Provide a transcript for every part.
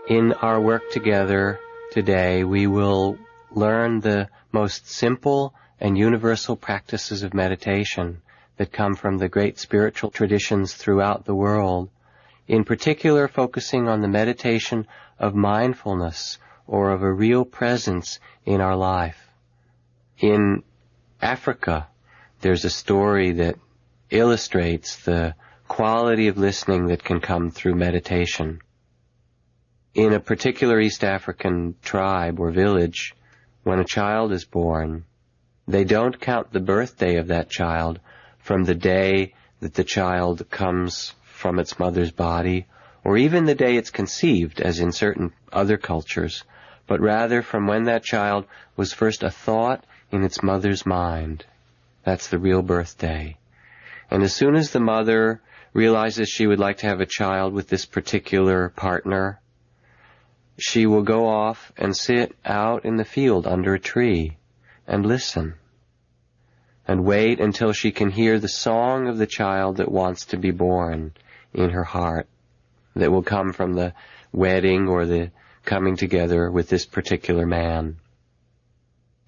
In our work together today, we will learn the most simple and universal practices of meditation that come from the great spiritual traditions throughout the world, in particular focusing on the meditation of mindfulness or of a real presence in our life. In Africa, there's a story that illustrates the quality of listening that can come through meditation. In a particular East African tribe or village, when a child is born, they don't count the birthday of that child from the day that the child comes from its mother's body, or even the day it's conceived, as in certain other cultures, but rather from when that child was first a thought in its mother's mind. That's the real birthday. And as soon as the mother realizes she would like to have a child with this particular partner, she will go off and sit out in the field under a tree and listen and wait until she can hear the song of the child that wants to be born in her heart, that will come from the wedding or the coming together with this particular man.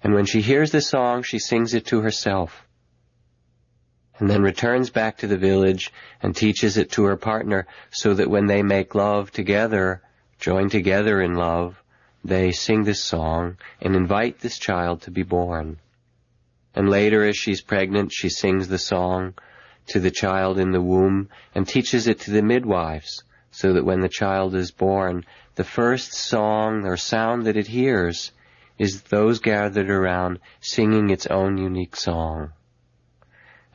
And when she hears the song, she sings it to herself, and then returns back to the village and teaches it to her partner, so that when they make love together, join together in love, they sing this song and invite this child to be born. And later, as she's pregnant, she sings the song to the child in the womb and teaches it to the midwives, so that when the child is born, the first song or sound that it hears is those gathered around singing its own unique song.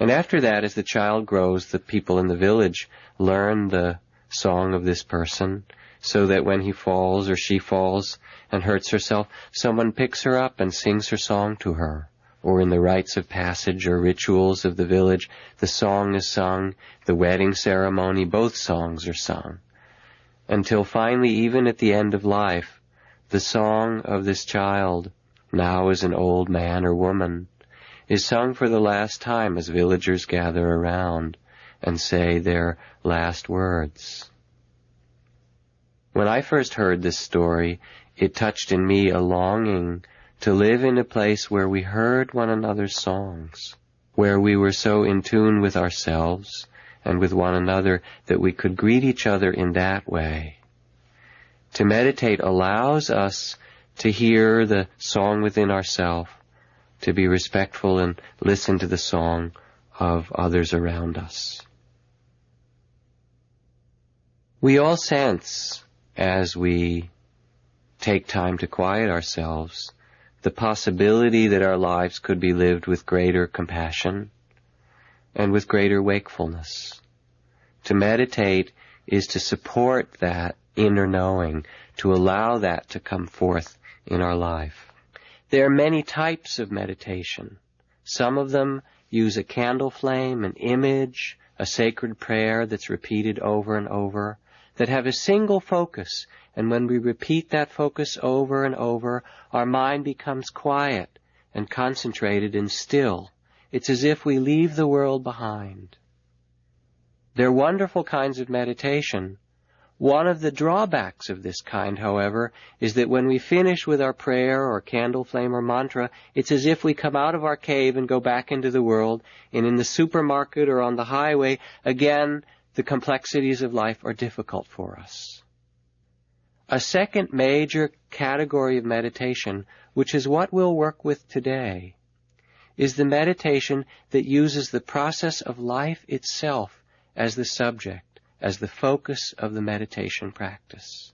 And after that, as the child grows, the people in the village learn the song of this person, so that when he falls or she falls and hurts herself, someone picks her up and sings her song to her. Or in the rites of passage or rituals of the village, the song is sung, the wedding ceremony, both songs are sung. Until finally, even at the end of life, the song of this child, now as an old man or woman, is sung for the last time as villagers gather around and say their last words. When I first heard this story, it touched in me a longing to live in a place where we heard one another's songs, where we were so in tune with ourselves and with one another that we could greet each other in that way. To meditate allows us to hear the song within ourselves, to be respectful and listen to the song of others around us. We all sense, as we take time to quiet ourselves, the possibility that our lives could be lived with greater compassion and with greater wakefulness. To meditate is to support that inner knowing, to allow that to come forth in our life. There are many types of meditation. Some of them use a candle flame, an image, a sacred prayer that's repeated over and over, that have a single focus, and when we repeat that focus over and over, our mind becomes quiet and concentrated and still. It's as if we leave the world behind. They're wonderful kinds of meditation. One of the drawbacks of this kind, however, is that when we finish with our prayer or candle flame or mantra, it's as if we come out of our cave and go back into the world, and in the supermarket or on the highway, again, the complexities of life are difficult for us. A second major category of meditation, which is what we'll work with today, is the meditation that uses the process of life itself as the subject, as the focus of the meditation practice.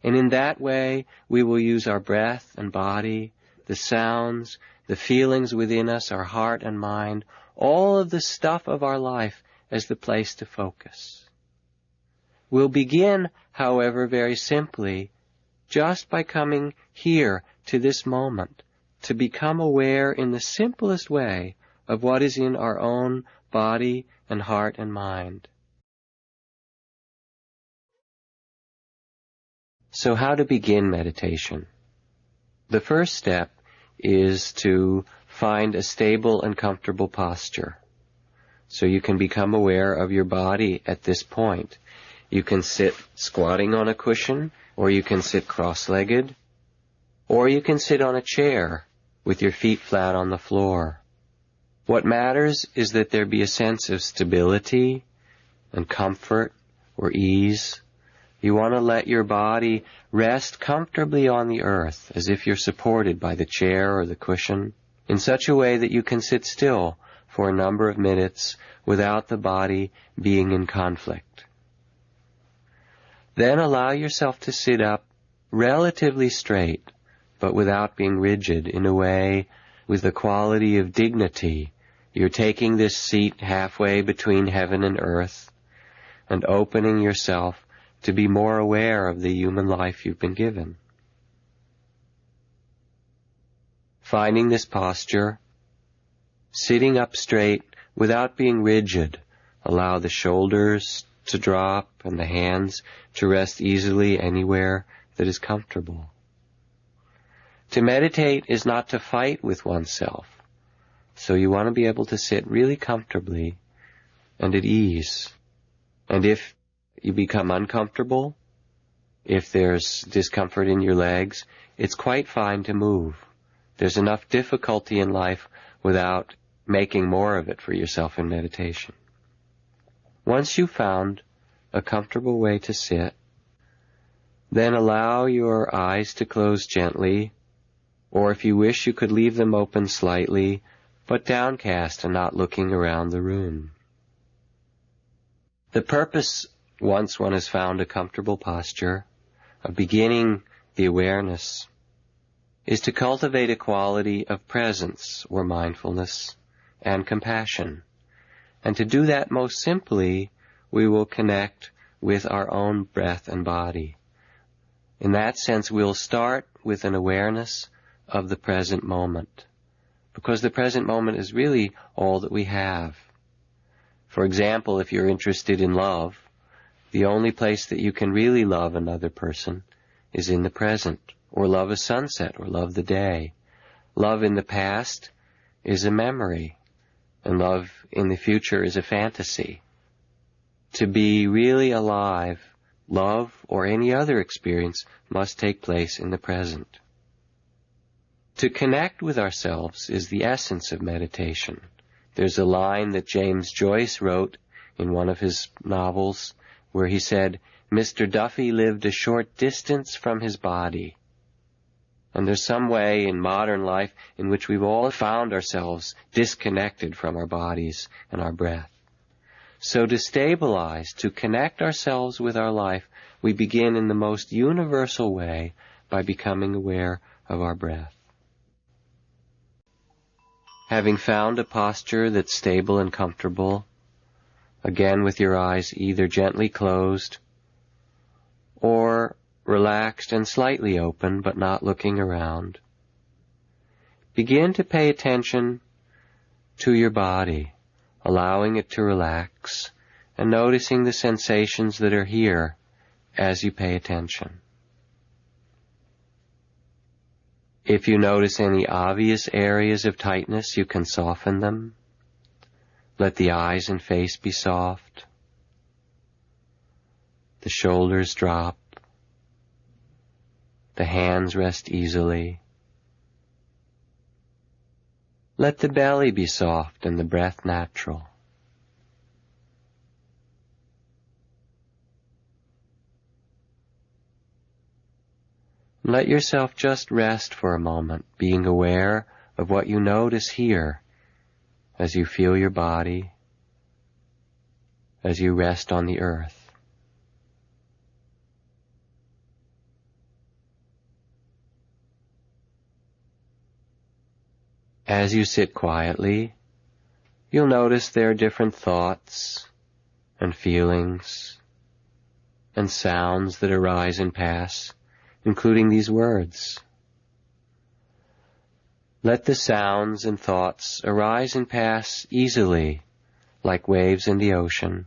And in that way, we will use our breath and body, the sounds, the feelings within us, our heart and mind, all of the stuff of our life as the place to focus. We'll begin, however, very simply, just by coming here to this moment, to become aware in the simplest way of what is in our own body and heart and mind. So how to begin meditation? The first step is to find a stable and comfortable posture, so you can become aware of your body at this point. You can sit squatting on a cushion, or you can sit cross-legged, or you can sit on a chair with your feet flat on the floor. What matters is that there be a sense of stability and comfort or ease. You want to let your body rest comfortably on the earth, as if you're supported by the chair or the cushion, in such a way that you can sit still for a number of minutes without the body being in conflict. Then allow yourself to sit up relatively straight, but without being rigid, in a way with the quality of dignity. You're taking this seat halfway between heaven and earth and opening yourself to be more aware of the human life you've been given. Finding this posture, sitting up straight without being rigid. Allow the shoulders to drop and the hands to rest easily anywhere that is comfortable. To meditate is not to fight with oneself, so you want to be able to sit really comfortably and at ease. And if you become uncomfortable, if there's discomfort in your legs, it's quite fine to move. There's enough difficulty in life without making more of it for yourself in meditation. Once you've found a comfortable way to sit, then allow your eyes to close gently, or if you wish, you could leave them open slightly, but downcast and not looking around the room. The purpose, once one has found a comfortable posture, of beginning the awareness, is to cultivate a quality of presence or mindfulness and compassion. And to do that most simply, we will connect with our own breath and body. In that sense, we'll start with an awareness of the present moment, because the present moment is really all that we have. For example, if you're interested in love, the only place that you can really love another person is in the present, or love a sunset, or love the day. Love in the past is a memory, and love in the future is a fantasy. To be really alive, love or any other experience must take place in the present. To connect with ourselves is the essence of meditation. There's a line that James Joyce wrote in one of his novels where he said, "Mr. Duffy lived a short distance from his body." And there's some way in modern life in which we've all found ourselves disconnected from our bodies and our breath. So to stabilize, to connect ourselves with our life, we begin in the most universal way by becoming aware of our breath. Having found a posture that's stable and comfortable, again with your eyes either gently closed or relaxed and slightly open but not looking around, begin to pay attention to your body, allowing it to relax and noticing the sensations that are here as you pay attention. If you notice any obvious areas of tightness, you can soften them. Let the eyes and face be soft. The shoulders drop. The hands rest easily. Let the belly be soft and the breath natural. Let yourself just rest for a moment, being aware of what you notice here as you feel your body, as you rest on the earth. As you sit quietly, you'll notice there are different thoughts and feelings and sounds that arise and pass, including these words. Let the sounds and thoughts arise and pass easily, like waves in the ocean,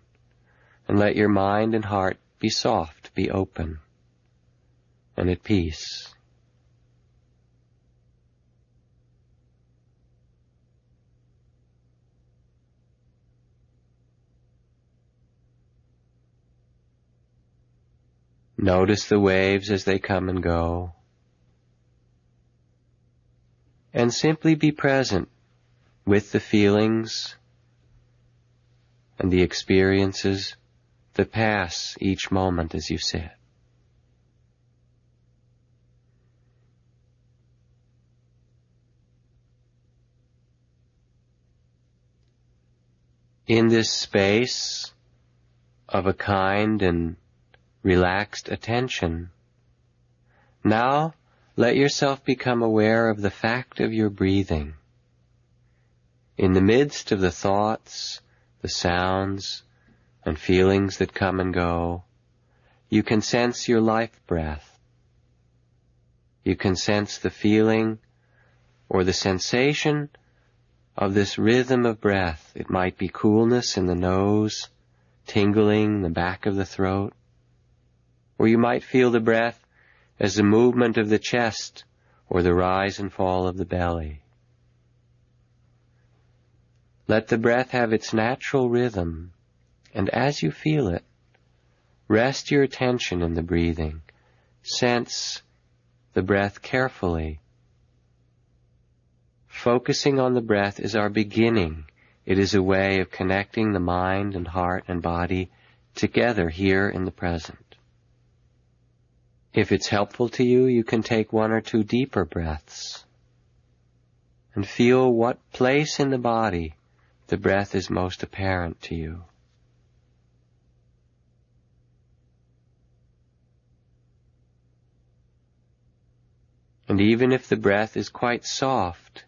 and let your mind and heart be soft, be open, and at peace. Notice the waves as they come and go. And simply be present with the feelings and the experiences that pass each moment as you sit. In this space of a kind and relaxed attention, now let yourself become aware of the fact of your breathing. In the midst of the thoughts, the sounds, and feelings that come and go, you can sense your life breath. You can sense the feeling or the sensation of this rhythm of breath. It might be coolness in the nose, tingling the back of the throat, or you might feel the breath as the movement of the chest or the rise and fall of the belly. Let the breath have its natural rhythm, and as you feel it, rest your attention in the breathing. Sense the breath carefully. Focusing on the breath is our beginning. It is a way of connecting the mind and heart and body together here in the present. If it's helpful to you, you can take 1 or 2 deeper breaths and feel what place in the body the breath is most apparent to you. And even if the breath is quite soft,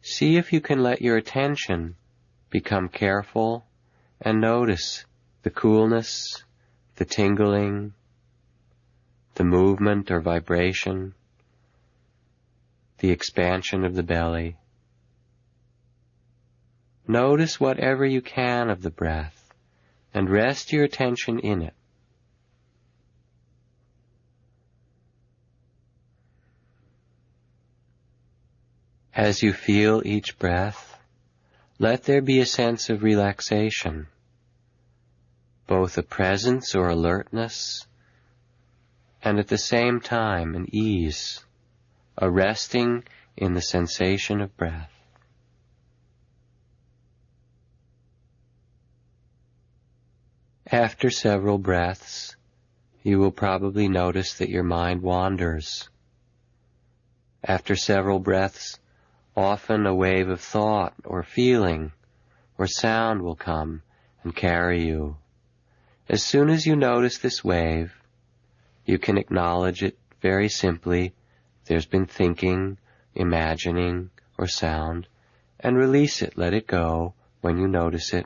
see if you can let your attention become careful and notice the coolness, the tingling, the movement or vibration, the expansion of the belly. Notice whatever you can of the breath and rest your attention in it. As you feel each breath, let there be a sense of relaxation, both a presence or alertness, and at the same time an ease, a resting in the sensation of breath. After several breaths, you will probably notice that your mind wanders. After several breaths, often a wave of thought or feeling or sound will come and carry you. As soon as you notice this wave, you can acknowledge it very simply. There's been thinking, imagining, or sound, and release it, let it go when you notice it,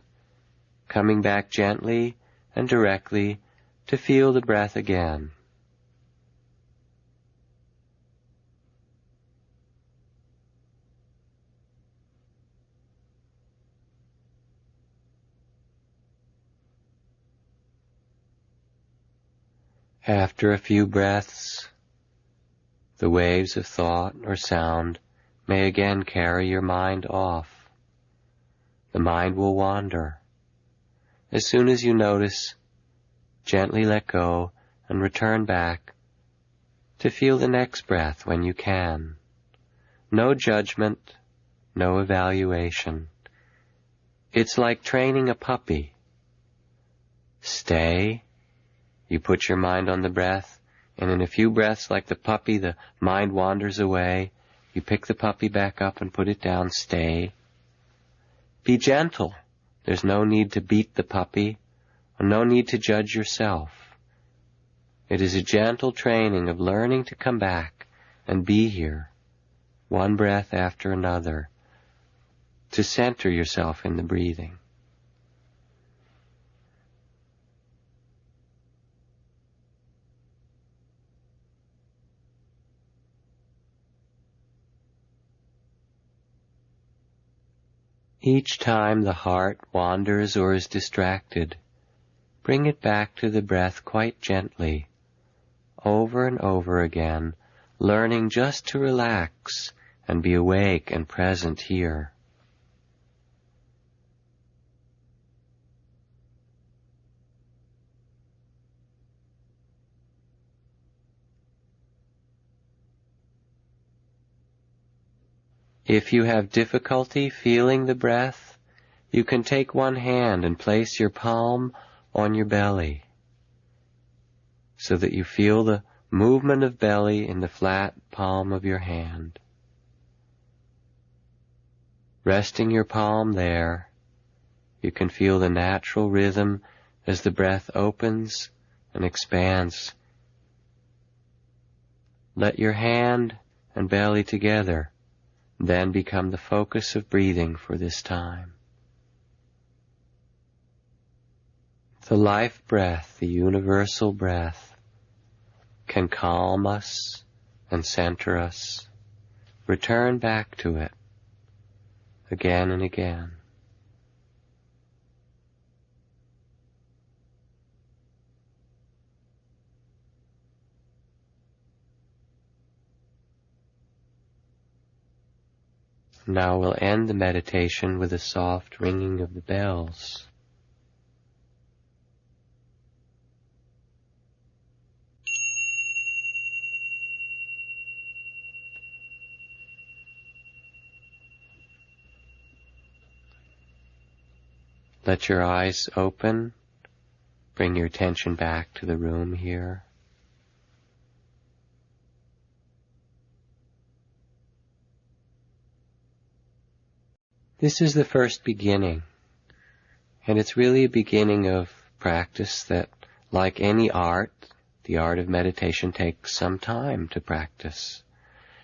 coming back gently and directly to feel the breath again. After a few breaths, the waves of thought or sound may again carry your mind off. The mind will wander. As soon as you notice, gently let go and return back to feel the next breath when you can. No judgment, no evaluation. It's like training a puppy. Stay. You put your mind on the breath, and in a few breaths, like the puppy, the mind wanders away. You pick the puppy back up and put it down. Stay. Be gentle. There's no need to beat the puppy, and no need to judge yourself. It is a gentle training of learning to come back and be here, one breath after another, to center yourself in the breathing. Each time the heart wanders or is distracted, bring it back to the breath quite gently, over and over again, learning just to relax and be awake and present here. If you have difficulty feeling the breath, you can take one hand and place your palm on your belly so that you feel the movement of belly in the flat palm of your hand. Resting your palm there, you can feel the natural rhythm as the breath opens and expands. Let your hand and belly together then become the focus of breathing for this time. The life breath, the universal breath, can calm us and center us. Return back to it again and again. Now we'll end the meditation with a soft ringing of the bells. Let your eyes open. Bring your attention back to the room here. This is the first beginning, and it's really a beginning of practice that, like any art, the art of meditation takes some time to practice.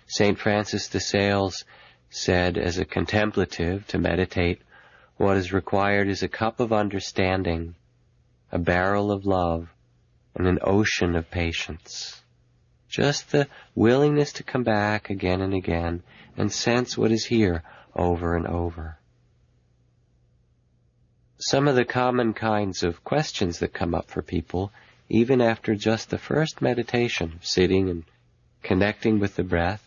St. Francis de Sales said, as a contemplative, to meditate, what is required is a cup of understanding, a barrel of love, and an ocean of patience. Just the willingness to come back again and again and sense what is here over and over. Some of the common kinds of questions that come up for people, even after just the first meditation, sitting and connecting with the breath,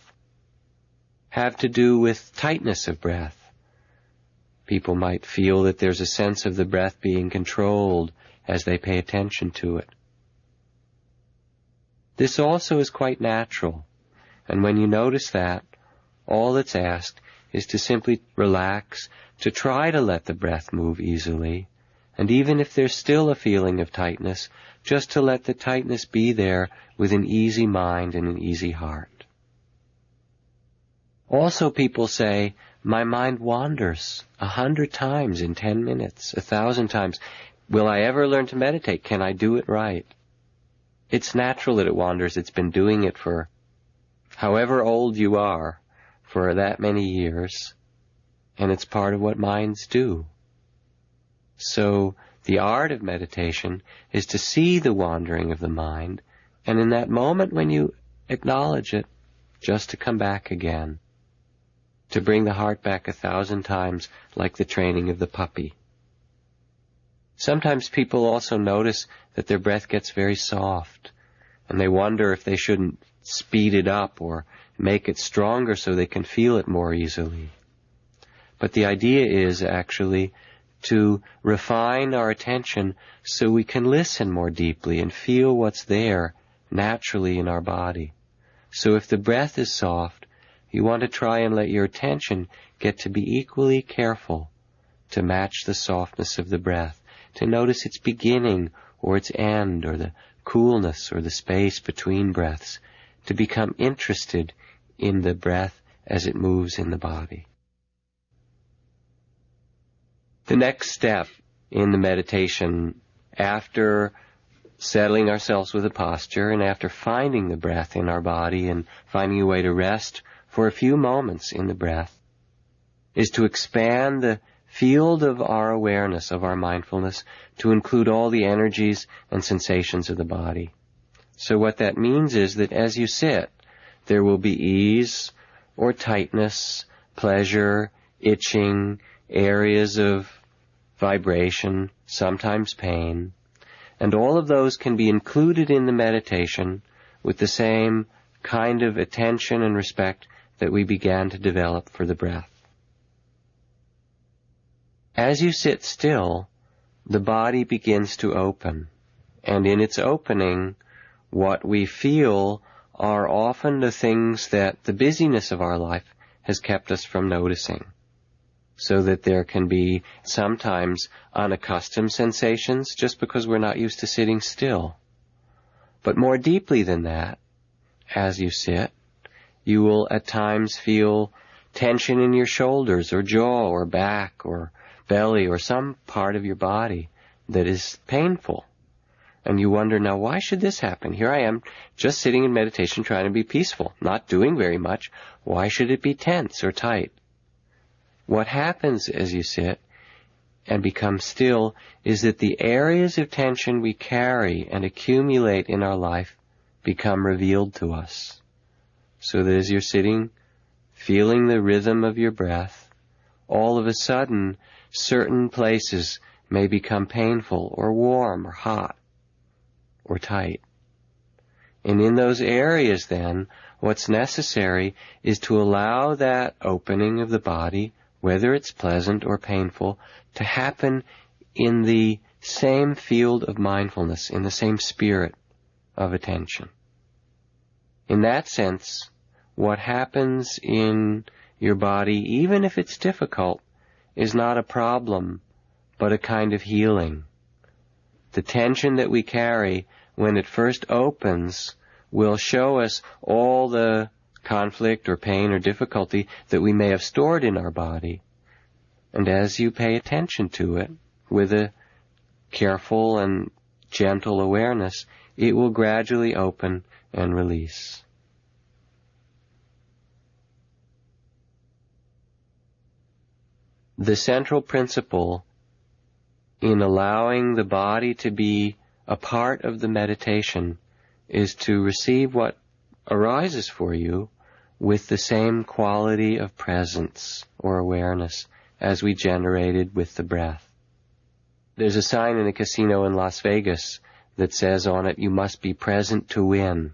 have to do with tightness of breath. People might feel that there's a sense of the breath being controlled as they pay attention to it. This also is quite natural, and when you notice that, all that's asked is to simply relax, to try to let the breath move easily, and even if there's still a feeling of tightness, just to let the tightness be there with an easy mind and an easy heart. Also, people say, my mind wanders 100 times in 10 minutes, 1,000 times. Will I ever learn to meditate? Can I do it right? It's natural that it wanders. It's been doing it for however old you are, for that many years, and it's part of what minds do. So the art of meditation is to see the wandering of the mind, and in that moment when you acknowledge it, just to come back again, to bring the heart back 1,000 times like the training of the puppy. Sometimes people also notice that their breath gets very soft, and they wonder if they shouldn't speed it up or make it stronger so they can feel it more easily. But the idea is actually to refine our attention so we can listen more deeply and feel what's there naturally in our body. So if the breath is soft, you want to try and let your attention get to be equally careful to match the softness of the breath, to notice its beginning or its end, or the coolness or the space between breaths, to become interested in the breath as it moves in the body. The next step in the meditation, after settling ourselves with a posture and after finding the breath in our body and finding a way to rest for a few moments in the breath, is to expand the field of our awareness, of our mindfulness, to include all the energies and sensations of the body. So what that means is that as you sit, there will be ease or tightness, pleasure, itching, areas of vibration, sometimes pain, and all of those can be included in the meditation with the same kind of attention and respect that we began to develop for the breath. As you sit still, the body begins to open, and in its opening, what we feel are often the things that the busyness of our life has kept us from noticing. So that there can be sometimes unaccustomed sensations just because we're not used to sitting still. But more deeply than that, as you sit, you will at times feel tension in your shoulders or jaw or back or belly or some part of your body that is painful. And you wonder, now why should this happen? Here I am just sitting in meditation trying to be peaceful, not doing very much. Why should it be tense or tight? What happens as you sit and become still is that the areas of tension we carry and accumulate in our life become revealed to us. So that as you're sitting, feeling the rhythm of your breath, all of a sudden certain places may become painful or warm or hot or tight. And in those areas then, what's necessary is to allow that opening of the body, whether it's pleasant or painful, to happen in the same field of mindfulness, in the same spirit of attention. In that sense, what happens in your body, even if it's difficult, is not a problem, but a kind of healing. The tension that we carry, when it first opens, will show us all the conflict or pain or difficulty that we may have stored in our body. And as you pay attention to it with a careful and gentle awareness, it will gradually open and release. The central principle in allowing the body to be a part of the meditation is to receive what arises for you with the same quality of presence or awareness as we generated with the breath. There's a sign in a casino in Las Vegas that says on it, "You must be present to win."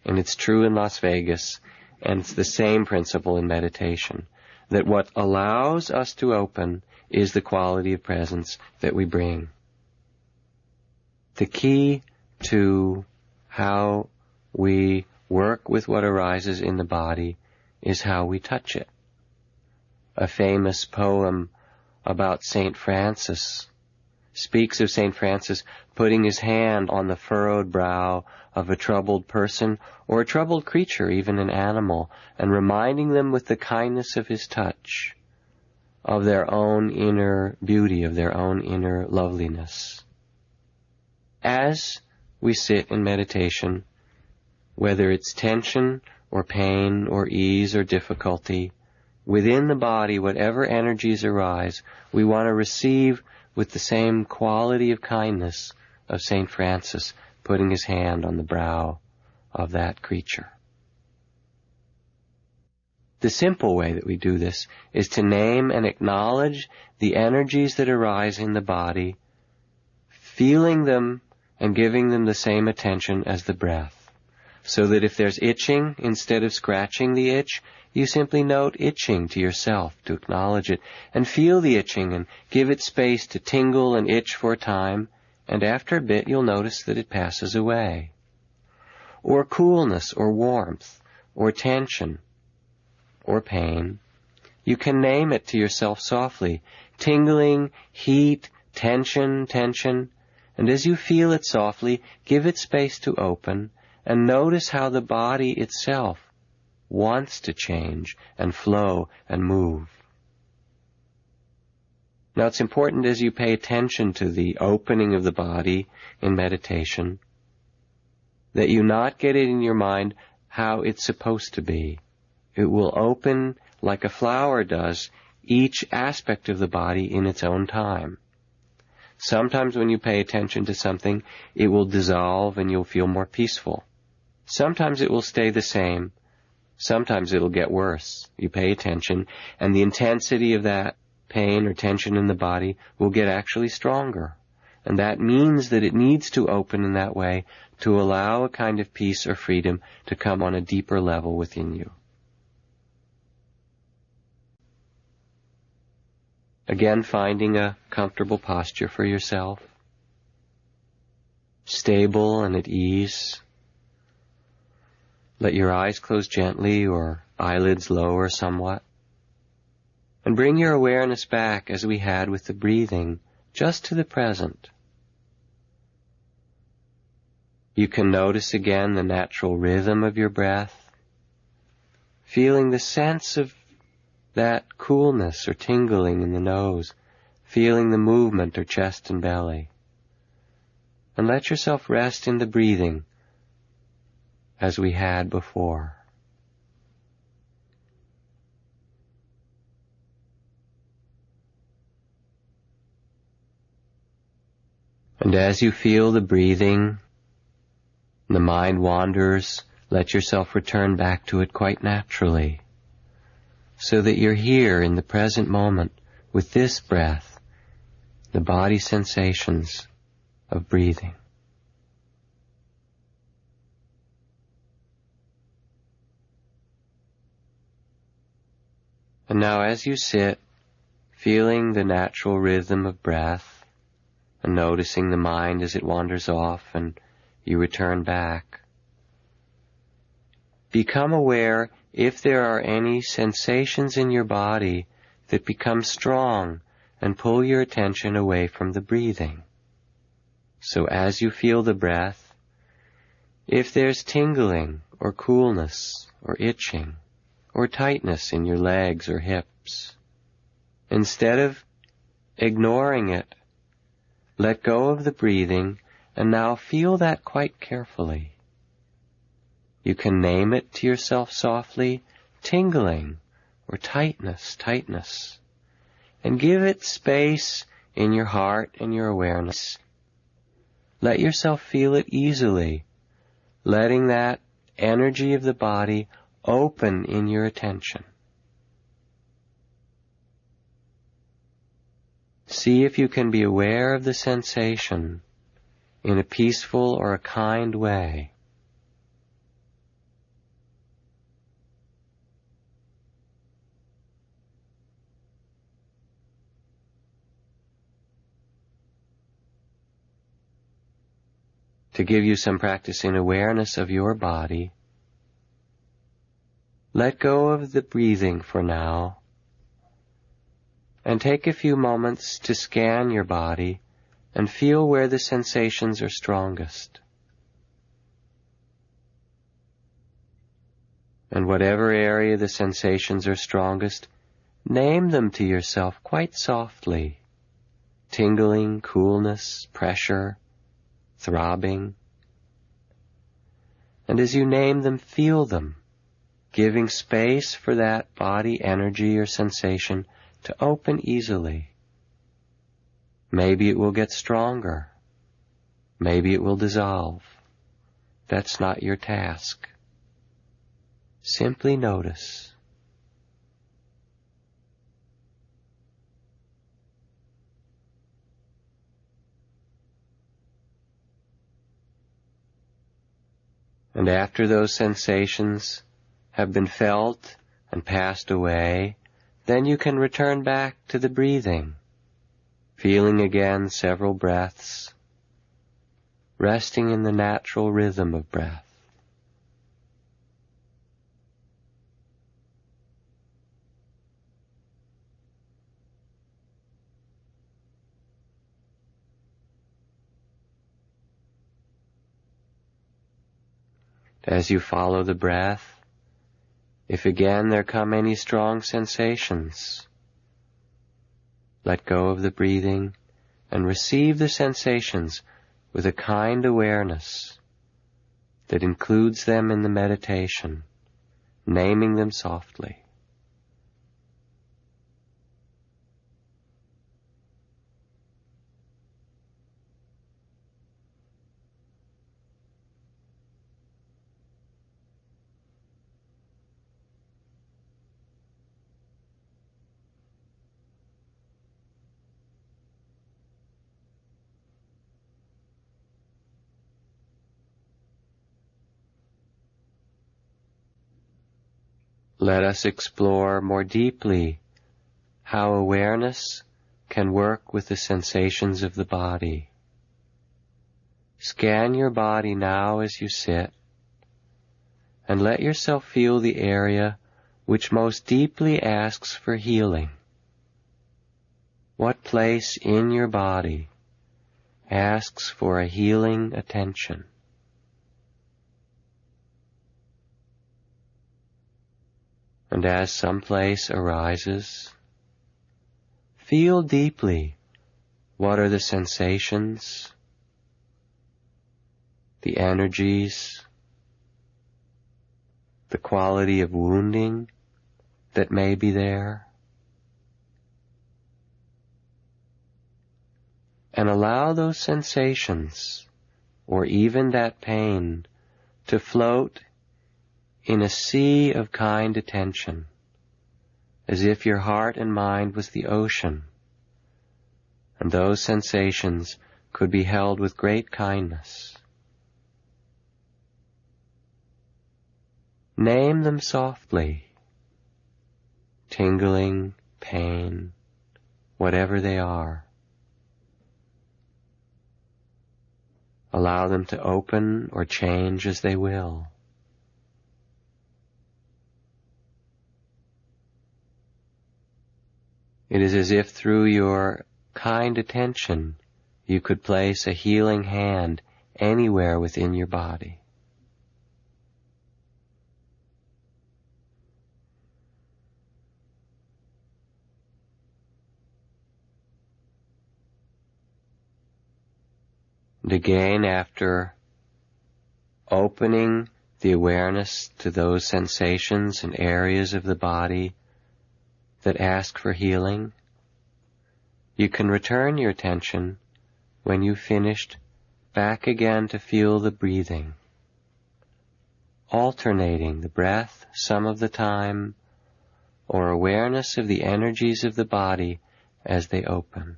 And it's true in Las Vegas, and it's the same principle in meditation, that what allows us to open is the quality of presence that we bring. The key to how we work with what arises in the body is how we touch it. A famous poem about St. Francis speaks of St. Francis putting his hand on the furrowed brow of a troubled person or a troubled creature, even an animal, and reminding them with the kindness of his touch of their own inner beauty, of their own inner loveliness. As we sit in meditation, whether it's tension or pain or ease or difficulty, within the body, whatever energies arise, we want to receive with the same quality of kindness of St. Francis putting his hand on the brow of that creature. The simple way that we do this is to name and acknowledge the energies that arise in the body, feeling them and giving them the same attention as the breath. So that if there's itching, instead of scratching the itch, you simply note itching to yourself, to acknowledge it, and feel the itching and give it space to tingle and itch for a time, and after a bit you'll notice that it passes away. Or coolness, or warmth, or tension, or pain. You can name it to yourself softly, tingling, heat, tension, and as you feel it softly, give it space to open, and notice how the body itself wants to change and flow and move. Now it's important as you pay attention to the opening of the body in meditation that you not get it in your mind how it's supposed to be. It will open like a flower does, each aspect of the body in its own time. Sometimes when you pay attention to something, it will dissolve and you'll feel more peaceful. Sometimes it will stay the same. Sometimes it'll get worse. You pay attention, and the intensity of that pain or tension in the body will get actually stronger. And that means that it needs to open in that way to allow a kind of peace or freedom to come on a deeper level within you. Again, finding a comfortable posture for yourself, stable and at ease. Let your eyes close gently or eyelids lower somewhat. And bring your awareness back, as we had with the breathing, just to the present. You can notice again the natural rhythm of your breath, feeling the sense of that coolness or tingling in the nose, feeling the movement or chest and belly. And let yourself rest in the breathing as we had before. And as you feel the breathing, the mind wanders, let yourself return back to it quite naturally, so that you're here in the present moment with this breath, the body sensations of breathing. And now as you sit, feeling the natural rhythm of breath, and noticing the mind as it wanders off and you return back, become aware if there are any sensations in your body that become strong and pull your attention away from the breathing. So as you feel the breath, if there's tingling or coolness or itching or tightness in your legs or hips, instead of ignoring it, let go of the breathing and now feel that quite carefully. You can name it to yourself softly, tingling or tightness, and give it space in your heart and your awareness. Let yourself feel it easily, letting that energy of the body open in your attention. See if you can be aware of the sensation in a peaceful or a kind way. To give you some practice in awareness of your body, let go of the breathing for now, and take a few moments to scan your body and feel where the sensations are strongest. And whatever area the sensations are strongest, name them to yourself quite softly. Tingling, coolness, pressure, throbbing. And as you name them, feel them, giving space for that body energy or sensation to open easily. Maybe it will get stronger. Maybe it will dissolve. That's not your task. Simply notice. And after those sensations have been felt and passed away, then you can return back to the breathing, feeling again several breaths, resting in the natural rhythm of breath. As you follow the breath, if again there come any strong sensations, let go of the breathing and receive the sensations with a kind awareness that includes them in the meditation, naming them softly. Let us explore more deeply how awareness can work with the sensations of the body. Scan your body now as you sit, and let yourself feel the area which most deeply asks for healing, What place in your body asks for a healing attention? And as some place arises, feel deeply what are the sensations, the energies, the quality of wounding that may be there. And allow those sensations, or even that pain, to float in a sea of kind attention, as if your heart and mind was the ocean, and those sensations could be held with great kindness. Name them softly, tingling, pain, whatever they are. Allow them to open or change as they will. It is as if through your kind attention you could place a healing hand anywhere within your body. And again, after opening the awareness to those sensations and areas of the body that ask for healing, you can return your attention, when you've finished, back again to feel the breathing, alternating the breath some of the time, or awareness of the energies of the body as they open.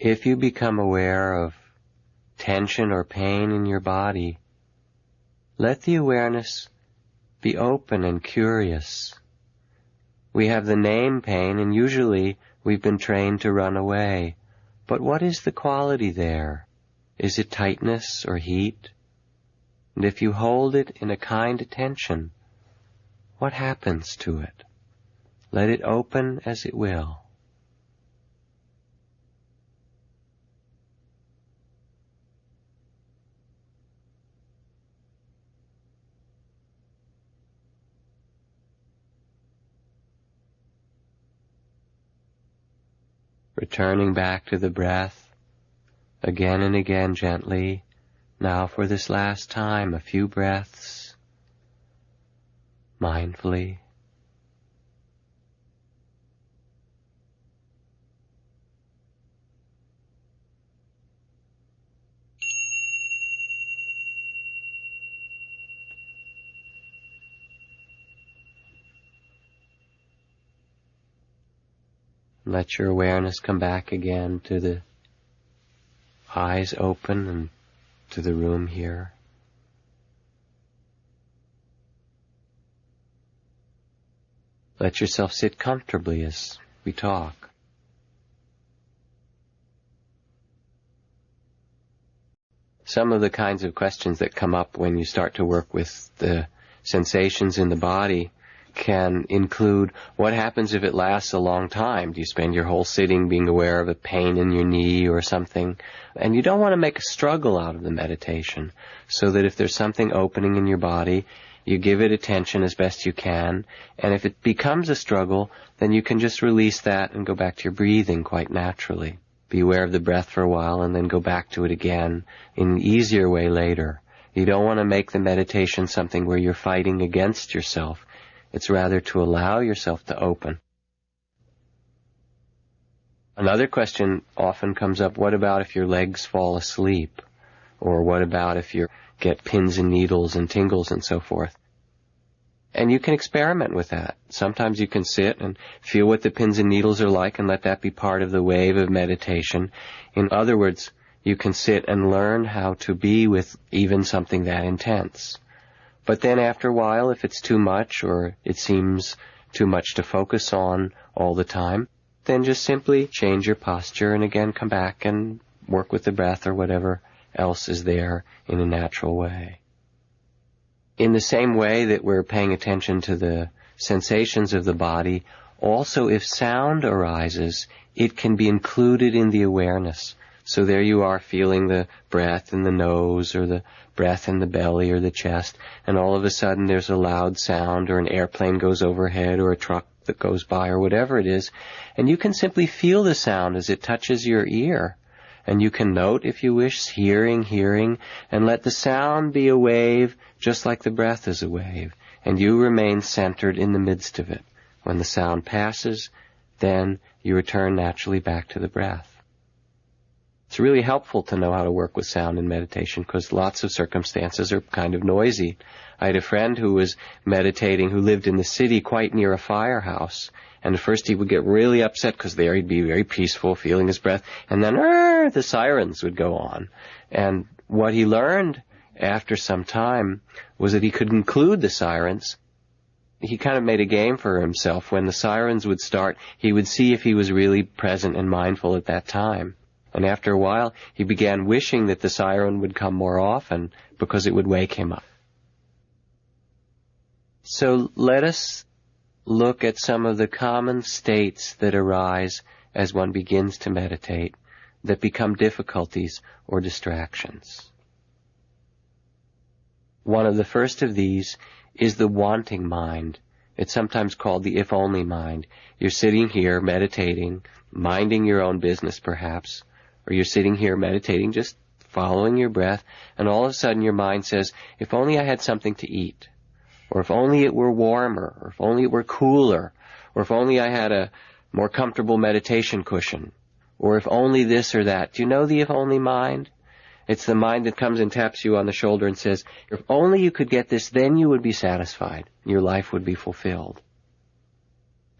If you become aware of tension or pain in your body, let the awareness be open and curious. We have the name pain, and usually we've been trained to run away. But what is the quality there? Is it tightness or heat? And if you hold it in a kind attention, what happens to it? Let it open as it will. Returning back to the breath, again and again gently. Now for this last time, a few breaths, mindfully. Let your awareness come back again to the eyes open and to the room here. Let yourself sit comfortably as we talk. Some of the kinds of questions that come up when you start to work with the sensations in the body can include, what happens if it lasts a long time? Do you spend your whole sitting being aware of a pain in your knee or something? And you don't want to make a struggle out of the meditation, so that if there's something opening in your body, you give it attention as best you can, and if it becomes a struggle, then you can just release that and go back to your breathing quite naturally. Be aware of the breath for a while and then go back to it again in an easier way later. You don't want to make the meditation something where you're fighting against yourself. It's rather to allow yourself to open. Another question often comes up, what about if your legs fall asleep? Or what about if you get pins and needles and tingles and so forth? And you can experiment with that. Sometimes you can sit and feel what the pins and needles are like and let that be part of the wave of meditation. In other words, you can sit and learn how to be with even something that intense. But then after a while, if it's too much or it seems too much to focus on all the time, then just simply change your posture and again come back and work with the breath or whatever else is there in a natural way. In the same way that we're paying attention to the sensations of the body, also if sound arises, it can be included in the awareness. So there you are feeling the breath in the nose or the breath in the belly or the chest, and all of a sudden there's a loud sound or an airplane goes overhead or a truck that goes by or whatever it is, and you can simply feel the sound as it touches your ear. And you can note, if you wish, hearing, and let the sound be a wave just like the breath is a wave, and you remain centered in the midst of it. When the sound passes, then you return naturally back to the breath. It's really helpful to know how to work with sound in meditation because lots of circumstances are kind of noisy. I had a friend who was meditating who lived in the city quite near a firehouse. And at first he would get really upset because there he'd be very peaceful, feeling his breath. And then the sirens would go on. And what he learned after some time was that he could include the sirens. He kind of made a game for himself. When the sirens would start, he would see if he was really present and mindful at that time. And after a while, he began wishing that the siren would come more often because it would wake him up. So let us look at some of the common states that arise as one begins to meditate that become difficulties or distractions. One of the first of these is the wanting mind. It's sometimes called the if-only mind. You're sitting here meditating, minding your own business perhaps, or you're sitting here meditating, just following your breath, and all of a sudden your mind says, if only I had something to eat, or if only it were warmer, or if only it were cooler, or if only I had a more comfortable meditation cushion, or if only this or that. Do you know the if-only mind? It's the mind that comes and taps you on the shoulder and says, if only you could get this, then you would be satisfied. Your life would be fulfilled.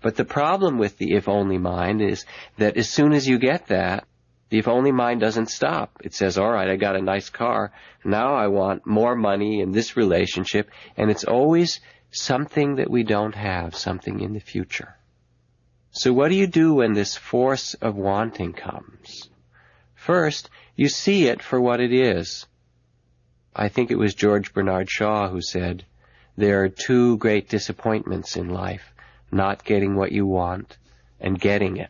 But the problem with the if-only mind is that as soon as you get that, the if-only mind doesn't stop. It says, all right, I got a nice car. Now I want more money and this relationship. And it's always something that we don't have, something in the future. So what do you do when this force of wanting comes? First, you see it for what it is. I think it was George Bernard Shaw who said, there are two great disappointments in life, not getting what you want and getting it.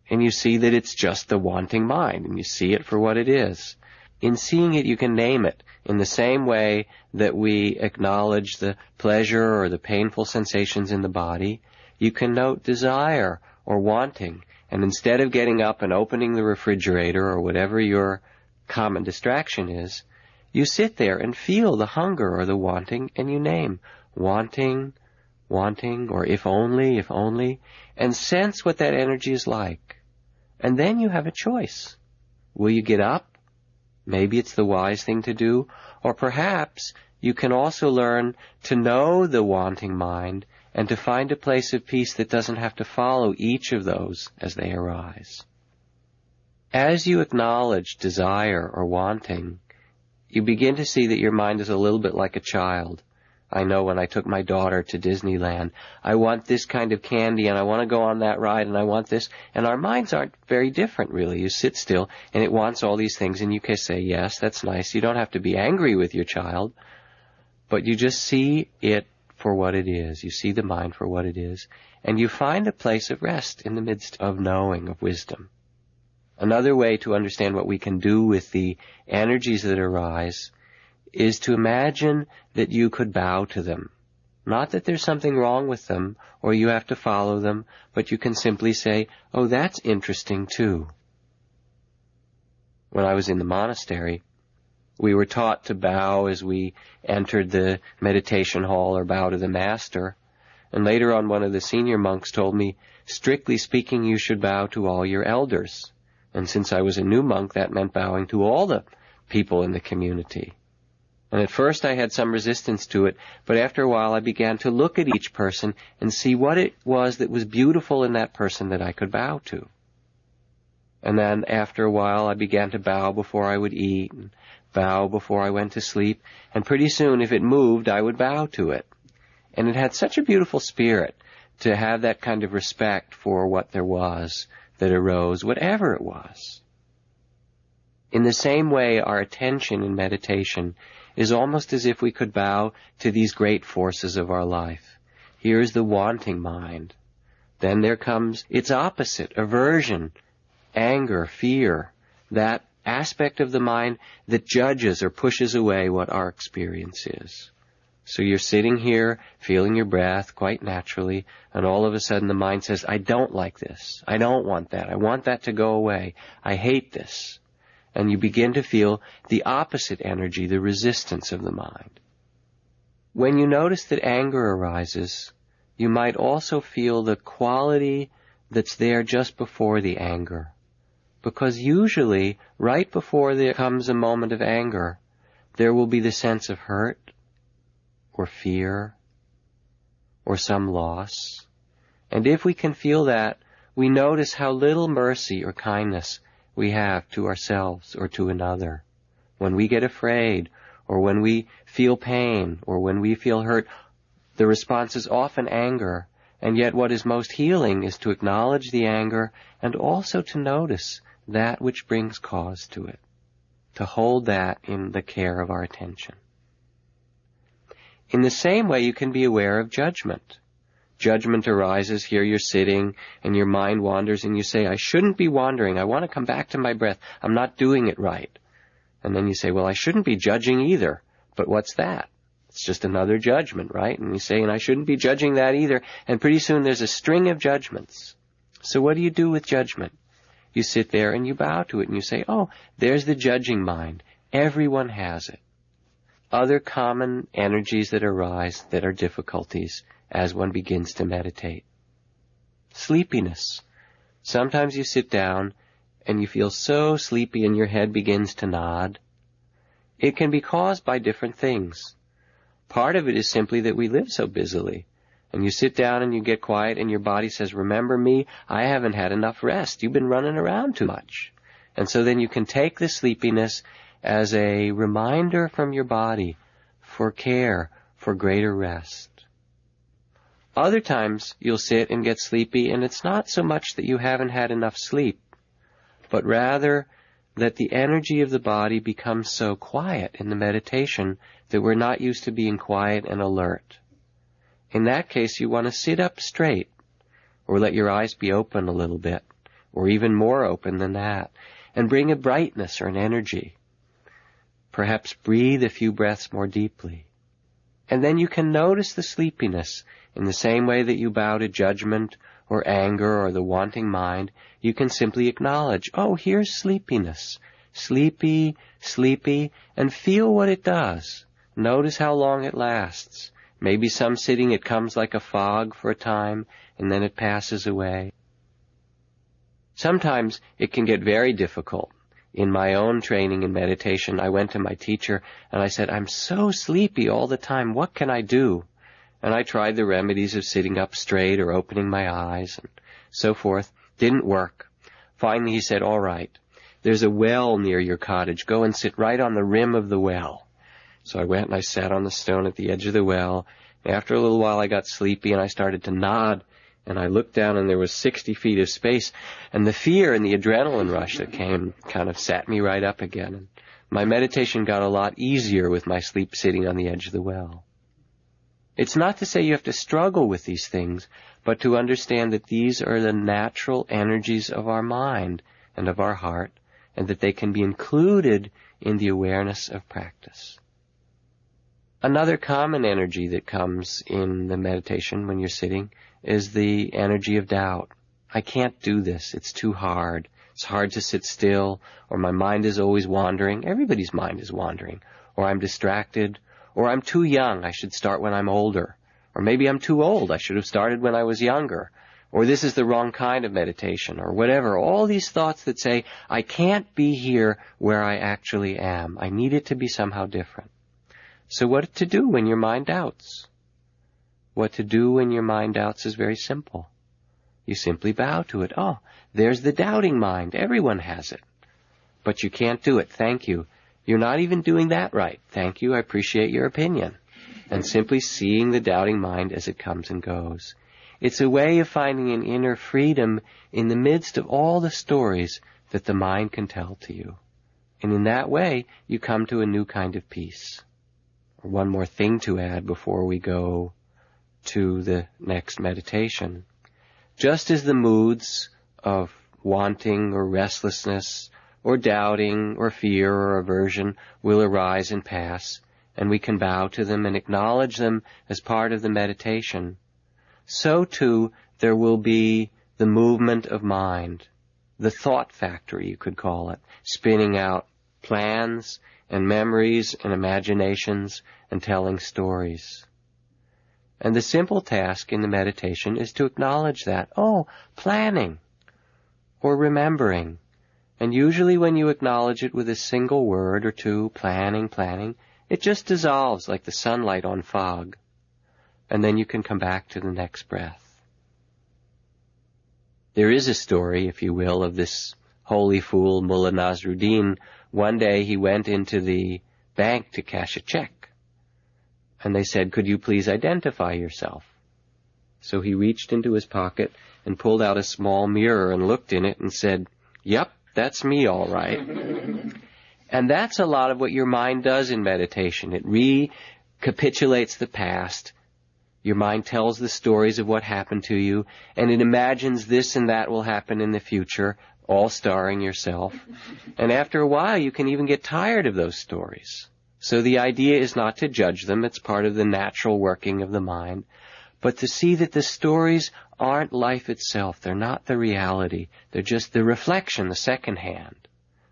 And you see that it's just the wanting mind, and you see it for what it is. In seeing it, you can name it in the same way that we acknowledge the pleasure or the painful sensations in the body. You can note desire or wanting, and instead of getting up and opening the refrigerator or whatever your common distraction is, you sit there and feel the hunger or the wanting, and you name wanting, or if only, and sense what that energy is like. And then you have a choice. Will you get up? Maybe it's the wise thing to do. Or perhaps you can also learn to know the wanting mind and to find a place of peace that doesn't have to follow each of those as they arise. As you acknowledge desire or wanting, you begin to see that your mind is a little bit like a child. I know when I took my daughter to Disneyland, I want this kind of candy and I want to go on that ride and I want this. And our minds aren't very different, really. You sit still and it wants all these things and you can say, yes, that's nice. You don't have to be angry with your child, but you just see it for what it is. You see the mind for what it is. And you find a place of rest in the midst of knowing, of wisdom. Another way to understand what we can do with the energies that arise is to imagine that you could bow to them. Not that there's something wrong with them or you have to follow them, but you can simply say, oh, that's interesting too. When I was in the monastery, we were taught to bow as we entered the meditation hall or bow to the master. And later on, one of the senior monks told me, strictly speaking, you should bow to all your elders. And since I was a new monk, that meant bowing to all the people in the community. And at first I had some resistance to it, but after a while I began to look at each person and see what it was that was beautiful in that person that I could bow to. And then after a while I began to bow before I would eat and bow before I went to sleep, and pretty soon if it moved I would bow to it. And it had such a beautiful spirit to have that kind of respect for what there was that arose, whatever it was. In the same way, our attention in meditation is almost as if we could bow to these great forces of our life. Here is the wanting mind. Then there comes its opposite, aversion, anger, fear, that aspect of the mind that judges or pushes away what our experience is. So you're sitting here, feeling your breath quite naturally, and all of a sudden the mind says, I don't like this. I don't want that. I want that to go away. I hate this. And you begin to feel the opposite energy, the resistance of the mind. When you notice that anger arises, you might also feel the quality that's there just before the anger. Because usually, right before there comes a moment of anger, there will be the sense of hurt, or fear, or some loss. And if we can feel that, we notice how little mercy or kindness we have to ourselves or to another. When we get afraid, or when we feel pain, or when we feel hurt, the response is often anger, and yet what is most healing is to acknowledge the anger and also to notice that which brings cause to it, to hold that in the care of our attention. In the same way, you can be aware of judgment. Judgment arises, here you're sitting, and your mind wanders, and you say, I shouldn't be wandering, I want to come back to my breath, I'm not doing it right. And then you say, well, I shouldn't be judging either, but what's that? It's just another judgment, right? And you say, and I shouldn't be judging that either, and pretty soon there's a string of judgments. So what do you do with judgment? You sit there and you bow to it, and you say, oh, there's the judging mind. Everyone has it. Other common energies that arise that are difficulties as one begins to meditate. Sleepiness. Sometimes you sit down and you feel so sleepy and your head begins to nod. It can be caused by different things. Part of it is simply that we live so busily. And you sit down and you get quiet and your body says, remember me, I haven't had enough rest. You've been running around too much. And so then you can take the sleepiness as a reminder from your body for care, for greater rest. Other times you'll sit and get sleepy, and it's not so much that you haven't had enough sleep, but rather that the energy of the body becomes so quiet in the meditation that we're not used to being quiet and alert. In that case, you want to sit up straight, or let your eyes be open a little bit, or even more open than that, and bring a brightness or an energy. Perhaps breathe a few breaths more deeply. And then you can notice the sleepiness in the same way that you bow to judgment or anger or the wanting mind. You can simply acknowledge, oh, here's sleepiness. Sleepy, sleepy, and feel what it does. Notice how long it lasts. Maybe some sitting it comes like a fog for a time, and then it passes away. Sometimes it can get very difficult. In my own training in meditation, I went to my teacher and I said, I'm so sleepy all the time, what can I do? And I tried the remedies of sitting up straight or opening my eyes and so forth. Didn't work. Finally he said, all right, there's a well near your cottage. Go and sit right on the rim of the well. So I went and I sat on the stone at the edge of the well. After a little while I got sleepy and I started to nod. And I looked down and there was 60 feet of space. And the fear and the adrenaline rush that came kind of sat me right up again. And my meditation got a lot easier with my sleep sitting on the edge of the well. It's not to say you have to struggle with these things, but to understand that these are the natural energies of our mind and of our heart, and that they can be included in the awareness of practice. Another common energy that comes in the meditation when you're sitting is the energy of doubt. I can't do this. It's too hard. It's hard to sit still, or my mind is always wandering. Everybody's mind is wandering. Or I'm distracted, or I'm too young. I should start when I'm older. Or maybe I'm too old. I should have started when I was younger. Or this is the wrong kind of meditation, or whatever. All these thoughts that say, I can't be here where I actually am. I need it to be somehow different. So what to do when your mind doubts? What to do when your mind doubts is very simple. You simply bow to it. Oh, there's the doubting mind. Everyone has it. But you can't do it. Thank you. You're not even doing that right. Thank you. I appreciate your opinion. And simply seeing the doubting mind as it comes and goes. It's a way of finding an inner freedom in the midst of all the stories that the mind can tell to you. And in that way, you come to a new kind of peace. One more thing to add before we go to the next meditation. Just as the moods of wanting or restlessness or doubting or fear or aversion will arise and pass, and we can bow to them and acknowledge them as part of the meditation, so too there will be the movement of mind, the thought factory you could call it, spinning out plans and memories and imaginations and telling stories. And the simple task in the meditation is to acknowledge that, planning or remembering. And usually when you acknowledge it with a single word or two, planning, it just dissolves like the sunlight on fog. And then you can come back to the next breath. There is a story, if you will, of this holy fool, Mullah Nasruddin. One day he went into the bank to cash a check. And they said, "Could you please identify yourself?" So he reached into his pocket and pulled out a small mirror and looked in it and said, "Yep, that's me all right." And that's a lot of what your mind does in meditation. It recapitulates the past. Your mind tells the stories of what happened to you, and it imagines this and that will happen in the future, all starring yourself. And after a while, you can even get tired of those stories. So the idea is not to judge them, it's part of the natural working of the mind, but to see that the stories aren't life itself, they're not the reality, they're just the reflection, the second hand.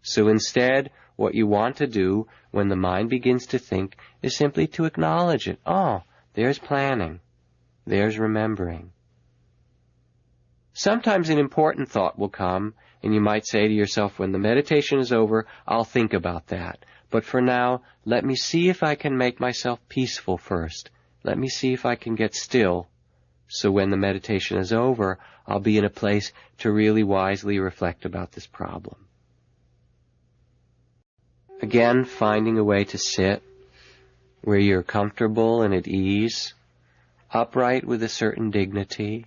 So instead, what you want to do when the mind begins to think is simply to acknowledge it. There's planning, there's remembering. Sometimes an important thought will come, and you might say to yourself, when the meditation is over, I'll think about that. But for now, let me see if I can make myself peaceful first. Let me see if I can get still. So when the meditation is over, I'll be in a place to really wisely reflect about this problem. Again, finding a way to sit where you're comfortable and at ease, upright with a certain dignity,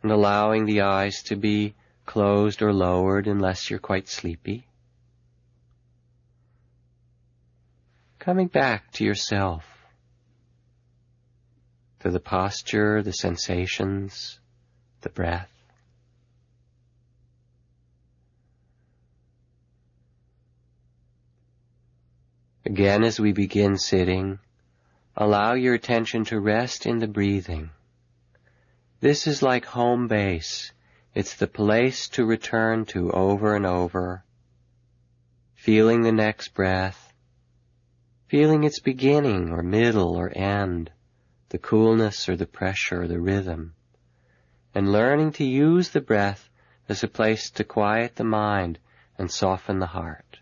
and allowing the eyes to be closed or lowered unless you're quite sleepy. Coming back to yourself, to the posture, the sensations, the breath. Again, as we begin sitting, allow your attention to rest in the breathing. This is like home base. It's the place to return to over and over, feeling the next breath, feeling its beginning or middle or end, the coolness or the pressure or the rhythm, and learning to use the breath as a place to quiet the mind and soften the heart.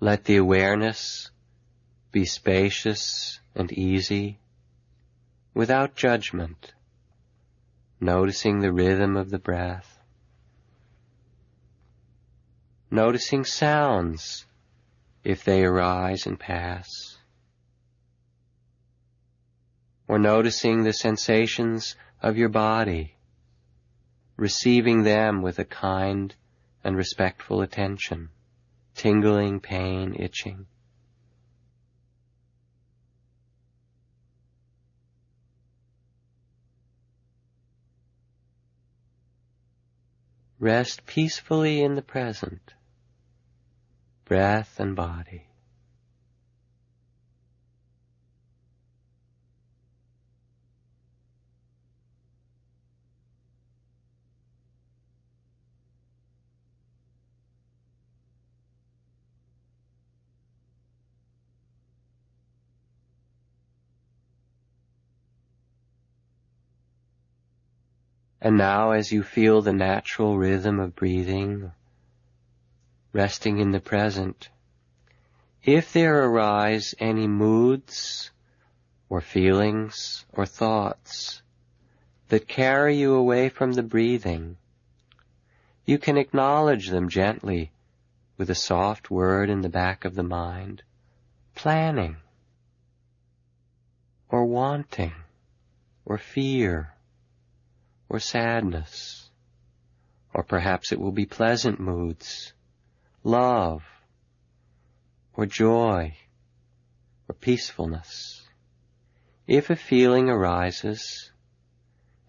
Let the awareness be spacious and easy, without judgment, noticing the rhythm of the breath, noticing sounds if they arise and pass, or noticing the sensations of your body, receiving them with a kind and respectful attention. Tingling, pain, itching. Rest peacefully in the present, breath and body. And now as you feel the natural rhythm of breathing, resting in the present, If there arise any moods or feelings or thoughts that carry you away from the breathing, you can acknowledge them gently with a soft word in the back of the mind, planning, or wanting, or fear, or sadness, or perhaps it will be pleasant moods, love, or joy, or peacefulness. If a feeling arises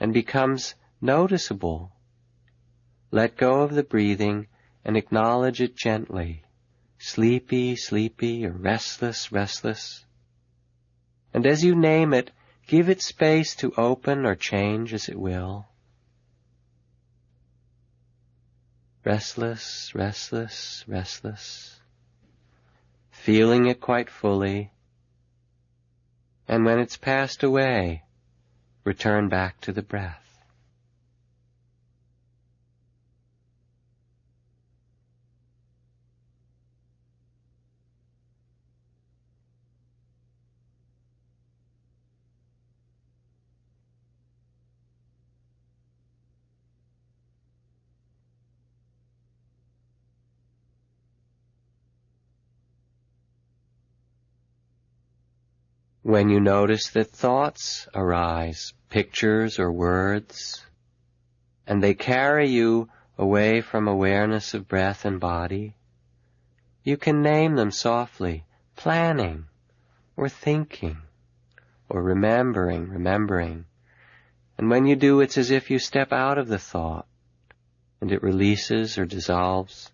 and becomes noticeable, let go of the breathing and acknowledge it gently. Sleepy, sleepy, or restless, restless. And as you name it, give it space to open or change as it will. Restless, restless, restless. Feeling it quite fully. And when it's passed away, return back to the breath. When you notice that thoughts arise, pictures or words, and they carry you away from awareness of breath and body, you can name them softly, planning, or thinking, or remembering. And when you do, it's as if you step out of the thought, and it releases or dissolves,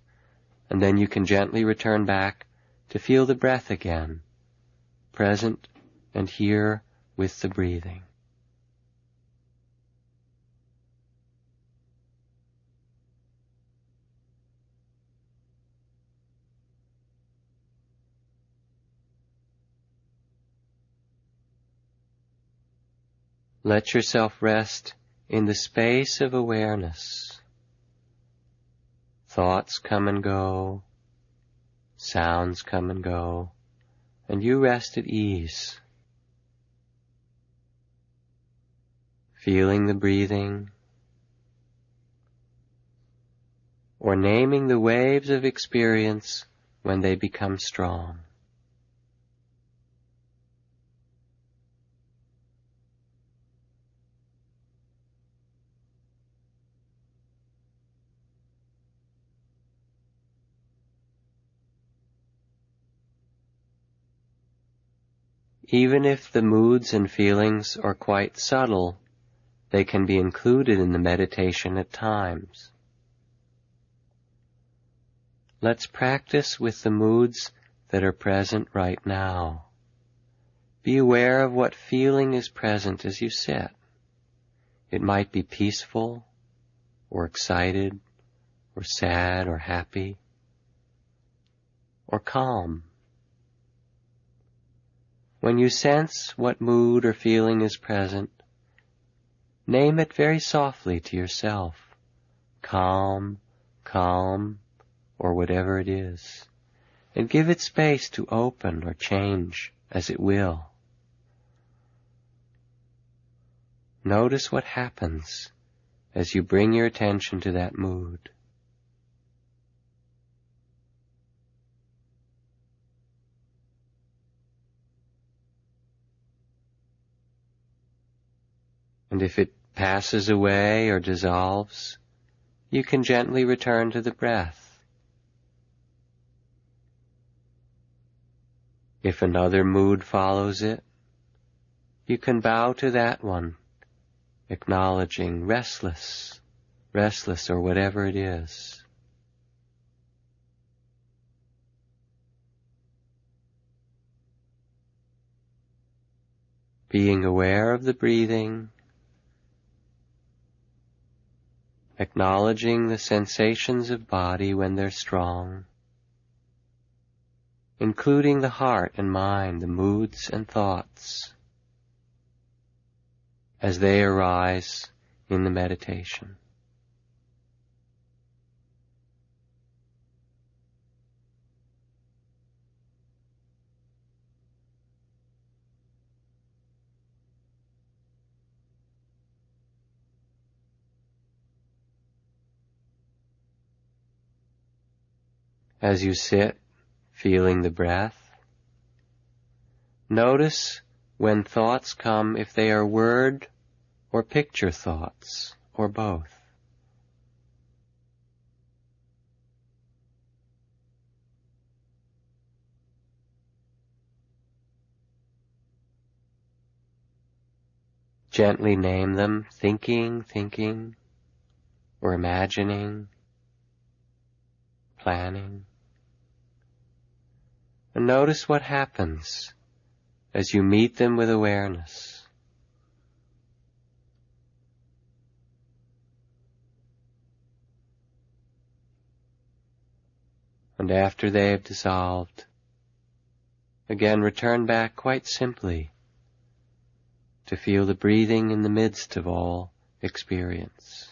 and then you can gently return back to feel the breath again, present and here with the breathing. Let yourself rest in the space of awareness. Thoughts come and go, sounds come and go, and you rest at ease. Feeling the breathing, or naming the waves of experience when they become strong. Even if the moods and feelings are quite subtle, they can be included in the meditation at times. Let's practice with the moods that are present right now. Be aware of what feeling is present as you sit. It might be peaceful, or excited, or sad, or happy, or calm. When you sense what mood or feeling is present, name it very softly to yourself. Calm, calm, or whatever it is. And give it space to open or change as it will. Notice what happens as you bring your attention to that mood. And if it passes away or dissolves, you can gently return to the breath. If another mood follows it, you can bow to that one, acknowledging restless, or whatever it is. Being aware of the breathing, acknowledging the sensations of body when they're strong, including the heart and mind, the moods and thoughts, as they arise in the meditation. As you sit, feeling the breath, notice when thoughts come, if they are word or picture thoughts, or both. Gently name them, thinking, or imagining, planning. And notice what happens as you meet them with awareness. And after they have dissolved, again return back quite simply to feel the breathing in the midst of all experience.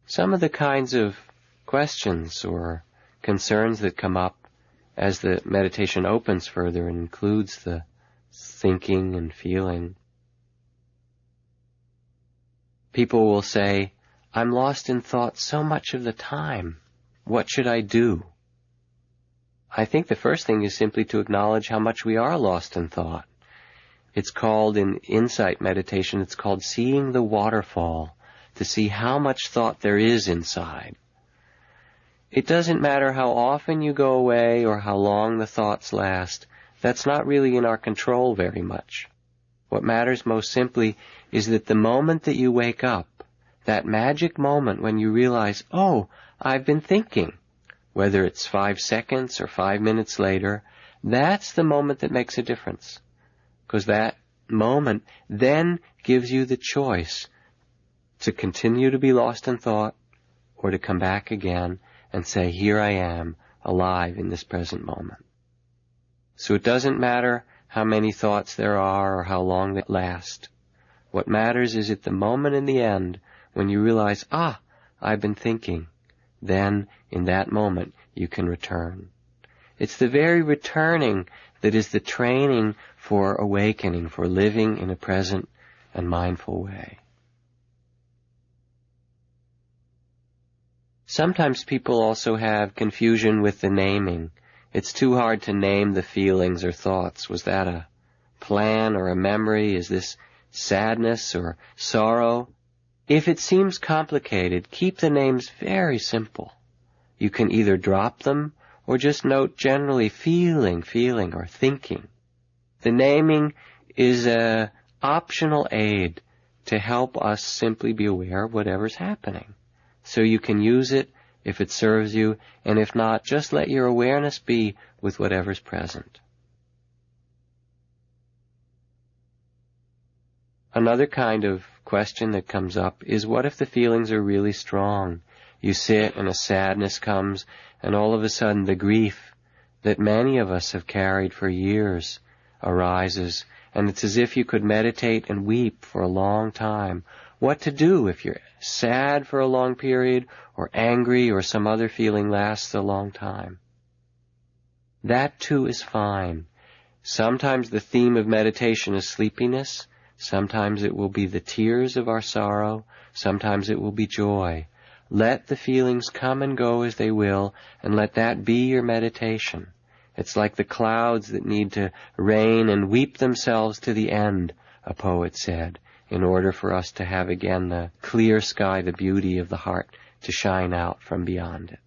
Some of the kinds of questions or concerns that come up as the meditation opens further and includes the thinking and feeling. People will say, I'm lost in thought so much of the time. What should I do? I think the first thing is simply to acknowledge how much we are lost in thought. It's called, in insight meditation, it's called seeing the waterfall, to see how much thought there is inside. It doesn't matter how often you go away or how long the thoughts last. That's not really in our control very much. What matters most simply is that the moment that you wake up, that magic moment when you realize, oh, I've been thinking, whether it's 5 seconds or 5 minutes later, that's the moment that makes a difference. Because that moment then gives you the choice to continue to be lost in thought or to come back again and say, here I am, alive in this present moment. So it doesn't matter how many thoughts there are or how long they last. What matters is at the moment in the end when you realize, I've been thinking. Then, in that moment, you can return. It's the very returning that is the training for awakening, for living in a present and mindful way. Sometimes people also have confusion with the naming. It's too hard to name the feelings or thoughts. Was that a plan or a memory? Is this sadness or sorrow? If it seems complicated, keep the names very simple. You can either drop them or just note generally feeling, or thinking. The naming is an optional aid to help us simply be aware of whatever's happening. So you can use it if it serves you, and if not, just let your awareness be with whatever's present. Another kind of question that comes up is, what if the feelings are really strong? You sit and a sadness comes, and all of a sudden the grief that many of us have carried for years arises, and it's as if you could meditate and weep for a long time. What to do if you're sad for a long period, or angry, or some other feeling lasts a long time? That too is fine. Sometimes the theme of meditation is sleepiness. Sometimes it will be the tears of our sorrow. Sometimes it will be joy. Let the feelings come and go as they will, and let that be your meditation. It's like the clouds that need to rain and weep themselves to the end, a poet said, in order for us to have again the clear sky, the beauty of the heart, to shine out from beyond it.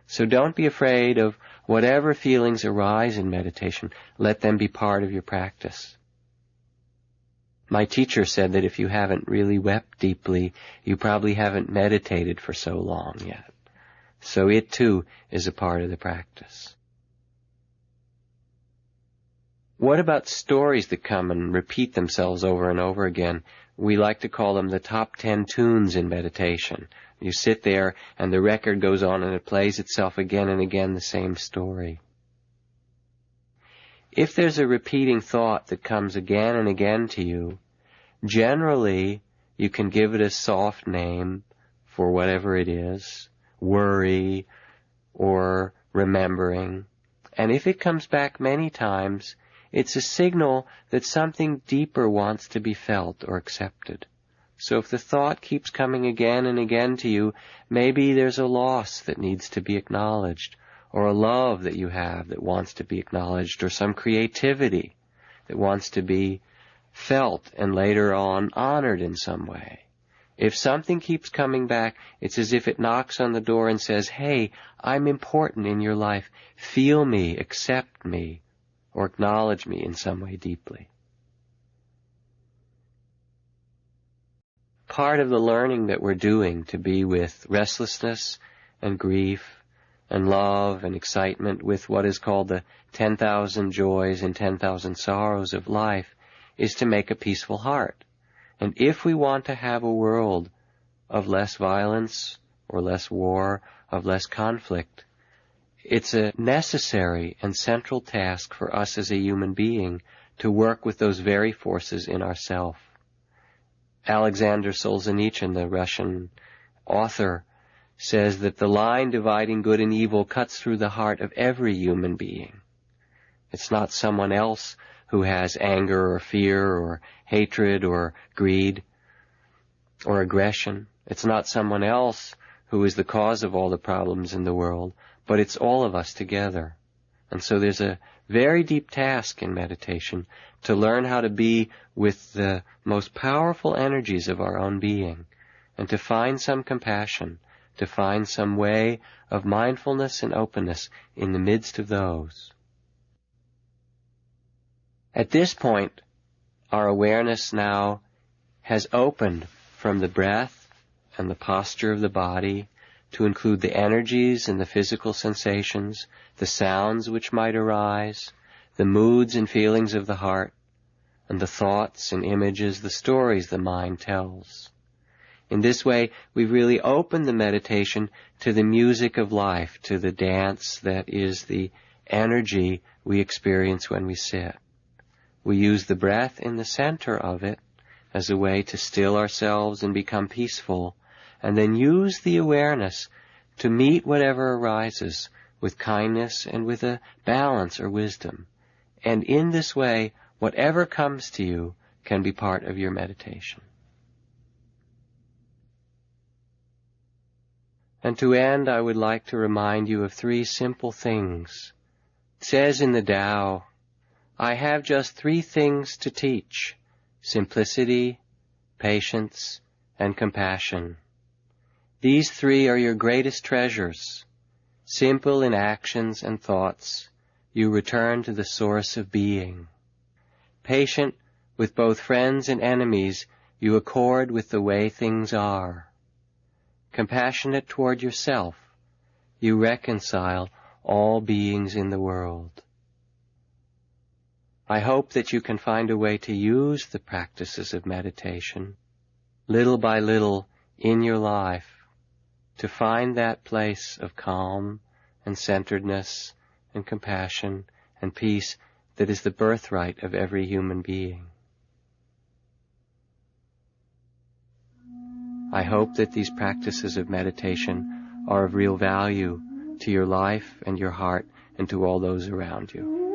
So don't be afraid of whatever feelings arise in meditation. Let them be part of your practice. My teacher said that if you haven't really wept deeply, you probably haven't meditated for so long yet. So it too is a part of the practice. What about stories that come and repeat themselves over and over again? We like to call them the top 10 tunes in meditation. You sit there and the record goes on and it plays itself again and again, the same story. If there's a repeating thought that comes again and again to you, generally you can give it a soft name for whatever it is, worry or remembering. And if it comes back many times, it's a signal that something deeper wants to be felt or accepted. So if the thought keeps coming again and again to you, maybe there's a loss that needs to be acknowledged, or a love that you have that wants to be acknowledged, or some creativity that wants to be felt and later on honored in some way. If something keeps coming back, it's as if it knocks on the door and says, "Hey, I'm important in your life. Feel me, accept me, or acknowledge me in some way deeply." Part of the learning that we're doing to be with restlessness and grief and love and excitement, with what is called the 10,000 joys and 10,000 sorrows of life, is to make a peaceful heart. And if we want to have a world of less violence or less war, of less conflict, it's a necessary and central task for us as a human being to work with those very forces in ourself. Alexander Solzhenitsyn, the Russian author, says that the line dividing good and evil cuts through the heart of every human being. It's not someone else who has anger or fear or hatred or greed or aggression. It's not someone else who is the cause of all the problems in the world, but it's all of us together. And so there's a very deep task in meditation to learn how to be with the most powerful energies of our own being, and to find some compassion, to find some way of mindfulness and openness in the midst of those. At this point, our awareness now has opened from the breath and the posture of the body to include the energies and the physical sensations, the sounds which might arise, the moods and feelings of the heart, and the thoughts and images, the stories the mind tells. In this way, we've really opened the meditation to the music of life, to the dance that is the energy we experience when we sit. We use the breath in the center of it as a way to still ourselves and become peaceful, and then use the awareness to meet whatever arises with kindness and with a balance or wisdom. And in this way, whatever comes to you can be part of your meditation. And to end, I would like to remind you of 3 simple things. It says in the Tao, "I have just 3 things to teach: simplicity, patience, and compassion. These 3 are your greatest treasures. Simple in actions and thoughts, you return to the source of being. Patient with both friends and enemies, you accord with the way things are. Compassionate toward yourself, you reconcile all beings in the world." I hope that you can find a way to use the practices of meditation, little by little in your life, to find that place of calm and centeredness and compassion and peace that is the birthright of every human being. I hope that these practices of meditation are of real value to your life and your heart and to all those around you.